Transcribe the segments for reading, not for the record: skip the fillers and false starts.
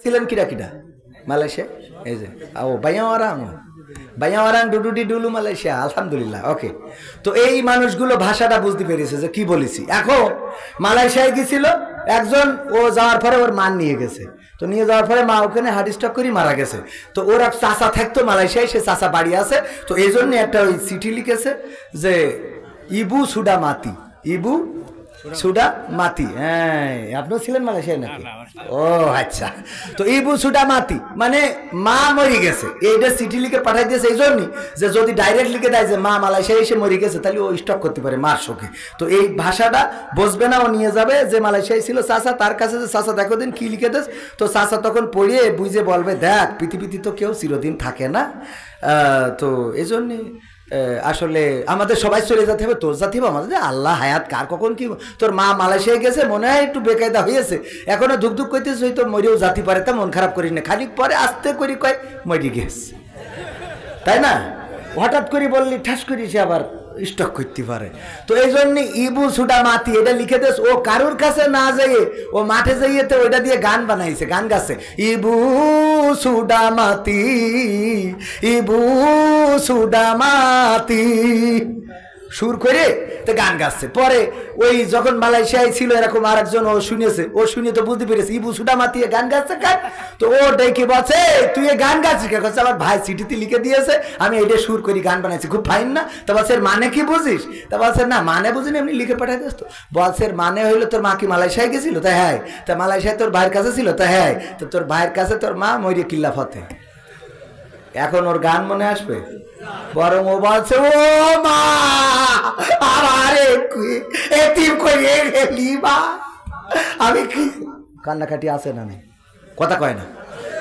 ছিলেন কিরা কিরা মালয়েশিয়া এই যে ও বাইয়াওয়ারাং বাইয়াওয়ারাং ডুডুডি ডুলু মালয়েশিয়া আলহামদুলিল্লাহ ওকে। তো এই মানুষগুলো ভাষাটা বুঝতে পেরেছে যে কি বলেছি। এখন মালয়েশিয়ায় গেছিল একজন, ও যাওয়ার পরে ওর মান নিয়ে গেছে, তো নিয়ে যাওয়ার পরে মা ওখানে হার্ট স্ট্রোক করে মারা গেছে। তো ওর এক চাচা থাকতো মালয়েশিয়ায়, সে চাচা বাড়ি আছে, তো এই জন্য একটা ওই চিঠি লিখেছে যে ইবু সুডা মাতি, ইবু সুডা মাতি। হ্যাঁ, আপনিও ছিলেন মালয়েশিয়ায় নাকি? ও আচ্ছা। তো ইবু সুডা মাতি মানে মা মরে গেছে, এইটা চিঠি লিখে পাঠাই দিয়েছে এই জন্যই যে যদি ডাইরেক্ট লিখে দেয় যে মা মালয়েশিয়ায় এসে মরে গেছে, তাহলে ও স্টক করতে পারে মার শোকে। তো এই ভাষাটা বুঝবে না, ও নিয়ে যাবে যে মালয়েশিয়ায় ছিল চাচা, তার কাছে যে চাচা দেখো দিন কি লিখে দেস, তো চাচা তখন পড়িয়ে বুঝে বলবে দেখ পৃথিবীতে তো কেউ চিরদিন থাকে না। তো এই জন্যে আসলে আমাদের সবাই চলে যেতে হবে, তোর যেতে হবে আমাদের, আল্লাহ হায়াত কার কখন কি। তোর মা মালয়েশিয়ায় গেছে, মনে হয় একটু বেকায়দা হয়েছে, এখনো ধুক ধুক করতেছে, হয়তো মরেও জাতি পারে, তা মন খারাপ করিস না, খানিক পরে আস্তে করি কয় মরে গেছে, তাই না? হঠাৎ করে বললি ঠাস করিস আবার স্টক করতে পারে। তো এই জন্য ইবু সুডা মাতি এটা লিখে দেস, ও কারুর কাছে না যাইয়ে ও মাঠে যাইয়ে তো ওইটা দিয়ে গান বানাইছে, গান গাছে ইবু সুডা মাতি, ইবু সুডা মাতি সুর করে তো গান গাচ্ছে। পরে ওই যখন মালয়েশিয়ায় ছিল এরকম আর একজন ও শুনেছে, ও শুনে তো বুঝতে পেরেছে ইবু সুডা মাতি গান গাচ্ছে গান। তো ও ডেকে বলছে তুই গান গাচ্ছিস কে? আমার ভাই চিঠিতে লিখে দিয়েছে, আমি এটা সুর করি গান বানাইছি, খুব ফাইন না? তা বলছে মানে কি বুঝিস? তা বলছে না মানে বুঝিনি, এমনি লিখে পাঠাই দিস। তো বলছে মানে হইলো তোর মা কি মালয়েশিয়ায় গেছিল? তা হ্যাঁ। তা মালয়েশিয়ায় তোর ভাইয়ের কাছে ছিল? তা হ্যাঁ। তো তোর ভাইয়ের কাছে তোর মা মরিয়ে কিল্লা ফতে। এখন ওর গান মনে আসবে? বরং ও বলছে ও মা আমারে এতিম করে গেলি মা। আমি কি কান্নাকাটি আছে না নেই? কথা কয় না,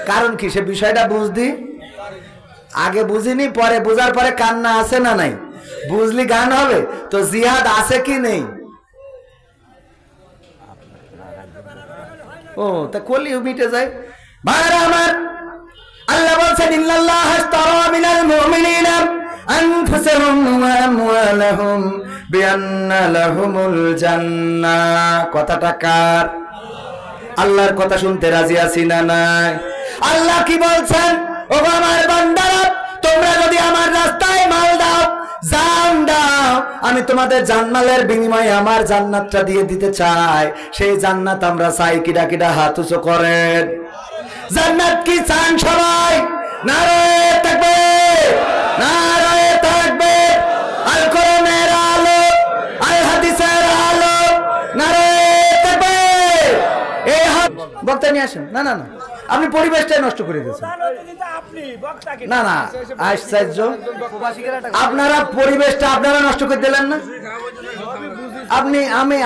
কারণ কি সে বিষয়টা বুঝদি, আগে বুঝিনি, পরে বুঝার পরে কান্না আছে না নাই, বুঝলি গান হবে। তো জিহাদ আছে কি নেই? ও তা করলেও মিটে যায়। ভাইরা আমার, আল্লাহ বলছেন ইন্নাল্লাহ আশতারা মিনাল মুমিনিনা আনফুসাহুম ওয়া আমওয়ালাহুম বিআন্না লাহুমুল জান্নাহ। কথাটা কার? আল্লাহর কথা শুনতে রাজি আছি না নাই? আল্লাহ কি বলছেন? ও আমার বান্দারা, তোমরা যদি আমার রাস্তায় মাল দাও, জান দাও, আমি তোমাদের জান্নাতের বিনিময়ে আমার জান্নাতটা দিয়ে দিতে চাই। সেই জান্নাত আমরা চাই, কিডা কিডা হাত উঁচু করেন। জান্নাত কি চান সবাই? নারায়ে তাকবীর, নারায়ে তাকবীর। আল কোরআনের আলো, আল হাদিসের আলো, নারায়ে তাকবীর। এই হাত বক্তা নিয়ে আসেন। না না না, আপনি পরিবেশটাই নষ্ট করে দিয়েছেন। না না আশ্চর্য, আপনারা পরিবেশটা আপনারা নষ্ট করে দিলেন না। আপনি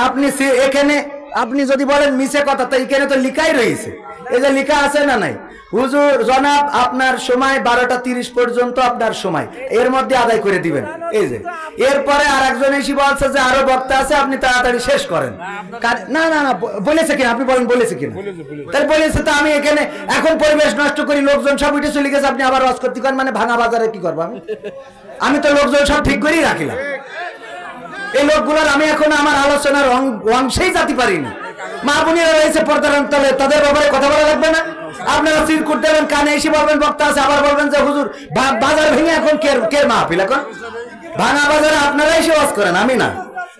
আপনি এখানে আপনি যদি বলেন মিছে কথা, তো এখানে তো লিখাই রয়েছে, এই যে লিখা আছে না নাই, হুজুর জনাব আপনার সময় 12টা 30 পর্যন্ত আপনার সময়, এর মধ্যে আদায় করে দিবেন। এই যে এরপরে আর একজন এসে বলছে যে আরো বক্তা আছে, আপনি তাড়াতাড়ি শেষ করেন। না না না বলেছে কিনা? আপনি বলেন বলেছে কিনা? তাই বলেছে। তো আমি এখানে এখন পরিবেশ নষ্ট করি, লোকজন সব উঠে চলে গেছে, আপনি আবার ওয়াজ করতে করেন, মানে ভাঙা বাজারে কি করবো আমি তো লোকজন সব ঠিক করেই রাখিলাম। এই লোকগুলোর আমি এখন আমার আলোচনার অংশেই যেতে পারিনি। মা বোনেরা রয়েছে পর্দার অন্তরে, তাদের ব্যাপারে কথা বলা লাগবে না? আপনারা চিরকুট দেবেন, কানে এসে বলবেন বক্তা আছে, আবার বলবেন যে হুজুর বাজার ভেঙে এখন কে মাহফিল, এখন ভাঙা বাজারে আপনারা এসে ওয়াজ করেন, আমি না।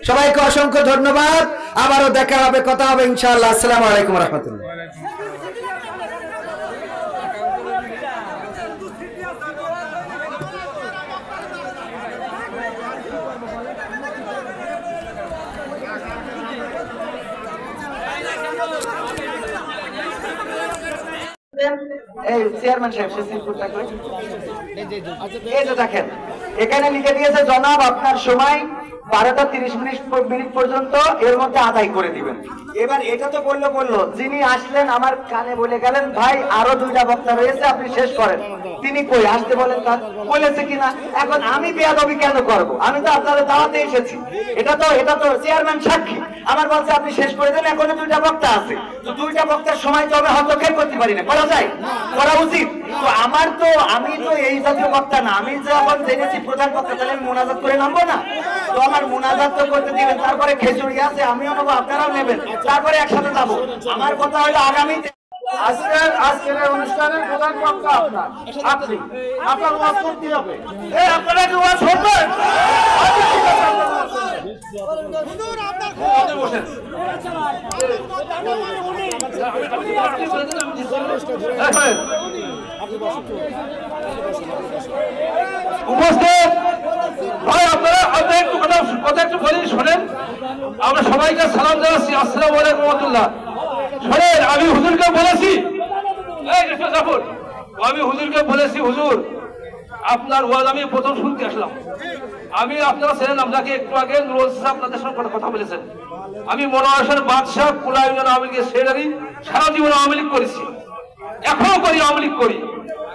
সবাইকে অসংখ্য ধন্যবাদ, আবারও দেখা হবে, কথা হবে ইনশাআল্লাহ। আসসালামু আলাইকুম ওয়া রাহমাতুল্লাহ। এই চেয়ারম্যান সাহেব দেখেন এখানে লিখে দিয়েছে জনাব আপনার সময় 12টা 30 মিনিট পর্যন্ত, এর মধ্যে আদায় করে দিবেন। এবার এটা তো বললো যিনি আসলেন আমার কানে বলে গেলেন ভাই আরো 2টা বক্তা রয়েছে, আপনি শেষ করেন। তিনি কই আসতে বলেন, তার বলেছে কিনা? এখন আমি বেয়াদবি কেন করব? আমি তো আপনাদের দাওয়াতে এসেছি, এটা তো চেয়ারম্যান সাক্ষী। আমার বলছে আপনি শেষ করে দেন, এখনো 2টা বক্তা আছে, তো 2টা বক্তার সময় তো আমি হস্তক্ষেপ করতে পারি না, করা যায়? করা উচিত। তো আমি তো এই জাতীয় বক্তা না, আমি যখন জেনেছি প্রধান বক্তা, তাহলে আমি মোনাজাত করে নামবো না? তো আমার মোনাজাত তো করতে দিবেন, তারপরে খিচুড়ি আছে আমিও নেবো, আপনারাও নেবেন, তারপরে একসাথে যাবো। আমার কথা হলো আগামীতে আজকের অনুষ্ঠানের প্রধান বক্তা আপনার ওয়াজ করতে হবে। আপনারা কি ওয়াজ শুনবেন? উপস্থিত ভাই, আপনারা একটু কথা একটু বলি শোনেন। আমরা সবাইকে সালাম জানাচ্ছি, আসসালামু আলাইকুম ওয়া রাহমাতুল্লাহ। শোনেন, আমি হুজুরকে বলেছি, হুজুর আপনার ওয়াজ আমি প্রথম শুনতে আসলাম। আমি আপনারা ছিলেন, আপনাকে একটু আগে নুরুল ইসলাম আপনাদের সঙ্গে কথা বলেছেন। আমি মনোয়ারের বাদশাহ কুলা ইউনিয়ন আওয়ামী লীগের সেক্রেটারি, সারা জীবন আওয়ামী লীগ করেছি, এখনো করি, আওয়ামী লীগ করি।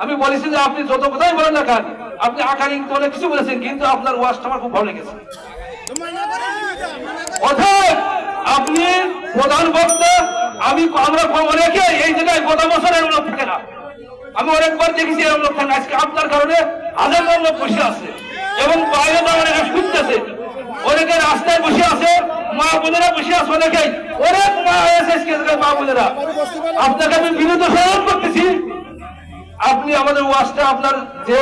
আমি বলেছি যে আপনি যত কথাই বলেন না কেন, আপনি আকার ইঙ্গিতে অনেক কিছু বলেছেন, কিন্তু আপনার ওয়াজটা আমার খুব ভালো লেগেছে। অর্থাৎ আপনি প্রধান বক্তা, আমরা অনেকে এই জায়গায় গত বছরের লোক থাকে না, আমি অনেকবার দেখেছি এরকম লোক থাকে। আজকে আপনার কারণে হাজার লোক বসে আছে এবং বাইরে অনেকে শুনতেছে, অনেকে রাস্তায় বসে আছে, মা বোনেরা বসে আছে, অনেকেই অনেক মা মা বোনেরা। আপনাকে আমি বিনীত স্মরণ করতেছি, আপনি আমাদের ওয়াজটা, আপনার যে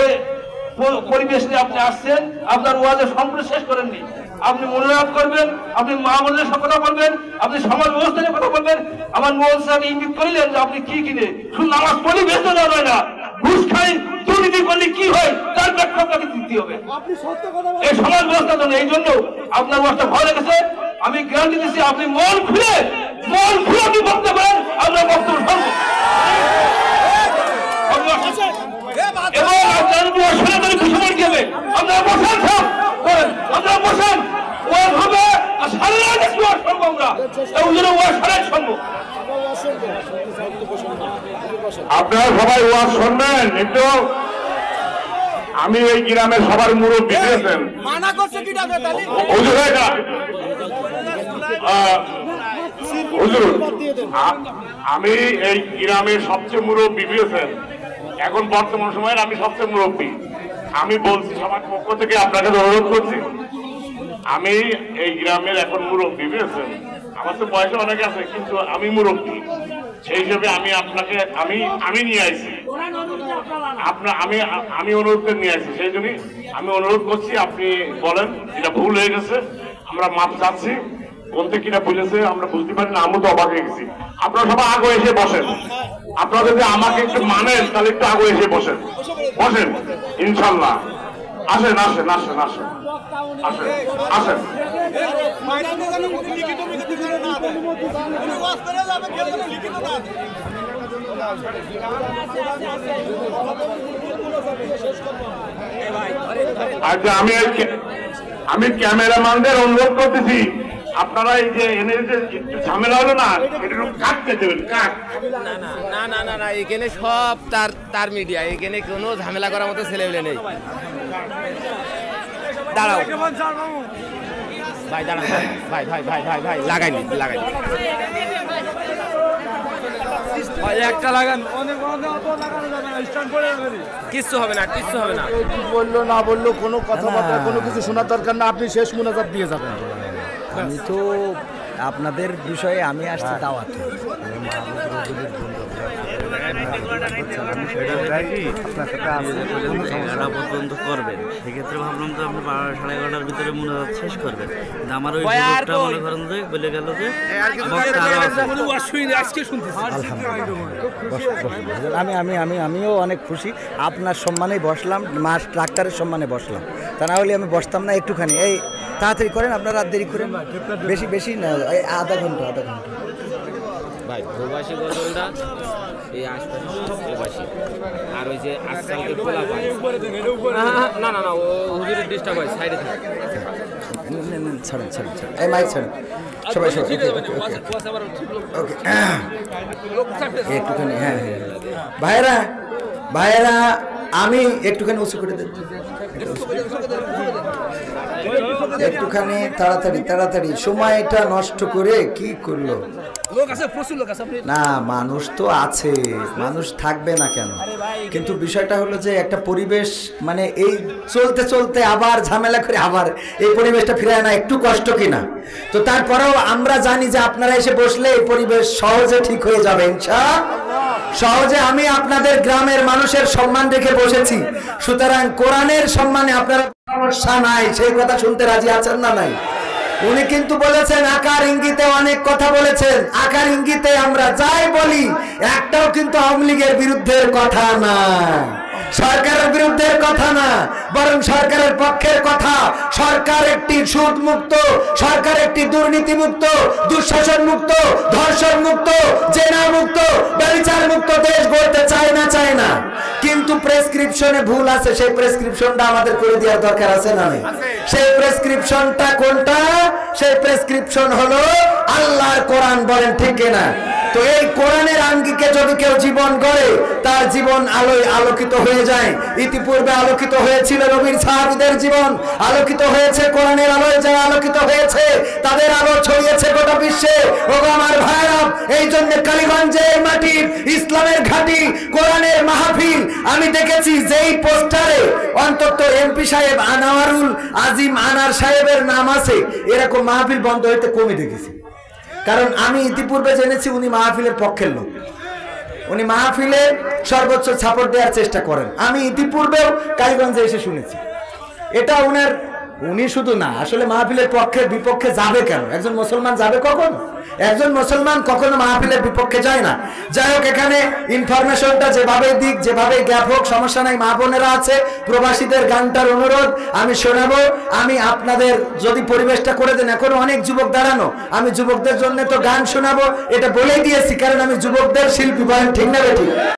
পরিবেশ নিয়ে আপনি আসছেন, আপনার ওয়াজে সম্পূর্ণ শেষ করেননি। আপনি মনোনয়ন করবেন, আপনি মা বোনদের সাথে কথা বলবেন, আপনি সমাজ ব্যবস্থা নিয়ে কথা বলবেন। আমার মোহন সাহেব ইঙ্গিত করিলেন যে আপনি কি কিনে শুধু নামাজ পড়লে বেঁচে দেওয়া হয় না, ঘুষ খাই দুর্নীতি করলে কি হয় তার ব্যাখ্যা আপনাকে দিতে হবে এই সমাজ ব্যবস্থার জন্য। এই জন্য আপনার ওয়াজটা ভালো লেগেছে। আমি গ্যারান্টি দিচ্ছি, আপনি মন খুলে আপনি বক্তব্য করেন, আমরা বক্তব্য শুনবো এবং আপনার শুনে খুশি মনে কি হবে, আপনারা বসেন, সব করেন, আপনারা বসেন, ওয়াজ হবে আর সারা রাত ওয়াজ শুনবো আমরা, এই জন্য ওয়াজ সারা শুনবো। আপনারা সবাই ওয়াজ শুনবেন একটু। আমি এই গ্রামের সবার মুরব্বী দিয়েছেন, মানা করছে কি ডাকে তালি হুজুর হয় না হুজুর, আমি এই গ্রামের সবচেয়ে মুরব্বী দিয়েছেন, এখন বর্তমান সময়ের আমি সবচেয়ে মুরব্বী। আমি বলছি সবার পক্ষ থেকে আপনাকে অনুরোধ করছি, আমি এই গ্রামের এখন মুরব্বী বুঝেছেন। আমার তো বয়সে অনেক আছে, কিন্তু আমি মুরব্বী, সেই হিসেবে আমি আপনাকে আমি নিয়ে আসছি, আমি অনুরোধ করে নিয়ে আসছি। সেই জন্যই আমি অনুরোধ করছি, আপনি বলেন যেটা ভুল হয়ে গেছে, আমরা মাপ চাচ্ছি। বলতে কিনা বলেছে আমরা বুঝতে পারি না, আমি তো অবাক হয়ে গেছি। আপনারা সবাই আগে এসে বসেন, আপনারা যদি আমাকে একটু মানেন তাহলে একটু আগে এসে বসেন, ইনশাল্লাহ। আসেন আসেন আসেন আসেন আসেন আসেন। আচ্ছা, আমি ক্যামেরাম্যানদের অনুরোধ করতেছি, আপনারা এই যে এনে যে ঝামেলা হলো না, এটা কাটতে দেবেন। কাট না না না না, এখানে সব তার মিডিয়া, এখানে কোনো ঝামেলা করার মতো ছেলেমেলে নেই। দাঁড়াও ভাই, দাঁড়াও ভাই ভাই ভাই ভাই ভাই লাগাইনি ভাই, একটা লাগান, কিচ্ছু হবে না, কিচ্ছু হবে না। বললো না বললো কোনো কথাবার্তা কোনো কিছু শোনার দরকার না, আপনি শেষ মুনাজাত দিয়ে যাবেন। আমি তো আপনাদের বিষয়ে আমি আসছি দাওয়াতে, পর্যন্ত করবেন, সেক্ষেত্রে ভাবলাম তো আপনি 11:30টার ভিতরে মোনাজাত শেষ করবেন। আমার ওই মনে করেন যে বলে গেল যে আমিও অনেক খুশি, আপনার সম্মানে বসলাম, মাস ডাক্তারের সম্মানে বসলাম, তা না হলে আমি বসতাম না। একটুখানি এই তাড়াতাড়ি করেন, আপনারা রাত দেরি করেন, বেশি না, আধা ঘন্টা ভাই। প্রবাসী গজলটা এই আশপাশে প্রবাসী, আর ওই যে আজকালকে খোলা পায় না না না, ও হুজুরের ডিস্টার্ব হয়, সাইডে থাকে। ছাড়েন এই মাইক ছাড়েন সবাই ওকে। একটুখানি হ্যাঁ ভাইয়েরা আমি একটুখানি উঁচু করে দেব, একটুখানি তাড়াতাড়ি সময়টা নষ্ট করে কি করলো। না, মানুষ তো আছে, মানুষ থাকবে না কেন, কিন্তু বিষয়টা হলো যে একটা পরিবেশ, মানে এই চলতে আবার ঝামেলা করে আবার এই পরিবেশটা ফিরে আনা একটু কষ্ট কিনা। তো তারপরেও আমরা জানি যে আপনারা এসে বসলে এই পরিবেশ সহজে ঠিক হয়ে যাবে ইনশাআল্লাহ। সহজে আমি আপনাদের গ্রামের মানুষের সম্মান রেখে বসেছি, সুতরাং কোরআনের সম্মানে আপনারা সমস্যা নাই। সেই কথা শুনতে রাজি আছেন না নাই? উনি কিন্তু বলেছেন আকার ইঙ্গিতে অনেক কথা বলেছেন, আকার ইঙ্গিতে আমরা যাই বলি একটাও কিন্তু আওয়ামী লীগের বিরুদ্ধের কথা না, সরকারের বিরুদ্ধের কথা না, বরং সরকারের পক্ষের কথা। সরকার একটি সুদ মুক্ত, সরকার একটি দুর্নীতি মুক্ত, দুঃশাসন মুক্ত, ধর্ষণ মুক্ত, জেনা মুক্ত, ব্যভিচার মুক্ত দেশ গড়তে চায় না, চায় না। কিন্তু প্রেসক্রিপশনে ভুল আছে, সেই প্রেসক্রিপশনটা আমাদের করে দেওয়ার দরকার আছে না নেই? সেই প্রেসক্রিপশনটা কোনটা? সেই প্রেসক্রিপশন হলো আল্লাহর কোরআন। বলেন ঠিক কিনা? তো এই কোরআনের আঙ্গিকে যদি কেউ জীবন গড়ে, তার জীবন আলোয় আলোকিত হয়ে যায়। ইতিপূর্বে আলোকিত হয়েছিল নবীর সাহাবীদের জীবন, আলোকিত হয়েছে কোরআনের আলোয়, যারা আলোকিত হয়েছে তাদের আলো ছড়িয়েছে গোটা বিশ্বে। ও আমার ভাইরা, এই জন্য কালীগঞ্জে এই মাটির ইসলামের ঘাঁটি, কোরআনের মাহফিল আমি দেখেছি যেই পোস্টারে অন্তত এমপি সাহেব আনোয়ারুল আজিম আনার সাহেবের নাম আছে, এরকম মাহফিল বন্ধ হইতে কমে দেখেছি। কারণ আমি ইতিপূর্বে জেনেছি উনি মাহফিলের পক্ষের লোক, উনি মাহফিলে সর্বোচ্চ সাপোর্ট দেওয়ার চেষ্টা করেন। আমি ইতিপূর্বেও কালীগঞ্জে এসে শুনেছি। এটা উনি শুধু না, আসলে মাহফিলের পক্ষে বিপক্ষে যাবে কেন? একজন মুসলমান যাবে কখন? একজন মুসলমান কখনো মাহফিলের বিপক্ষে যায় না। যাই হোক, এখানে ইনফরমেশনটা যেভাবে দিক, যেভাবে গ্যাপ হোক, সমস্যা নাই। মা বোনেরা আছে, প্রবাসীদের গানটার অনুরোধ আমি শোনাবো। আমি আপনাদের যদি পরিবেশটা করে দেন, এখনো অনেক যুবক দাঁড়ানো, আমি যুবকদের জন্য তো গান শোনাবো, এটা বলেই দিয়েছি, কারণ আমি যুবকদের শিল্পী। বলেন ঠিক না বেঠিক?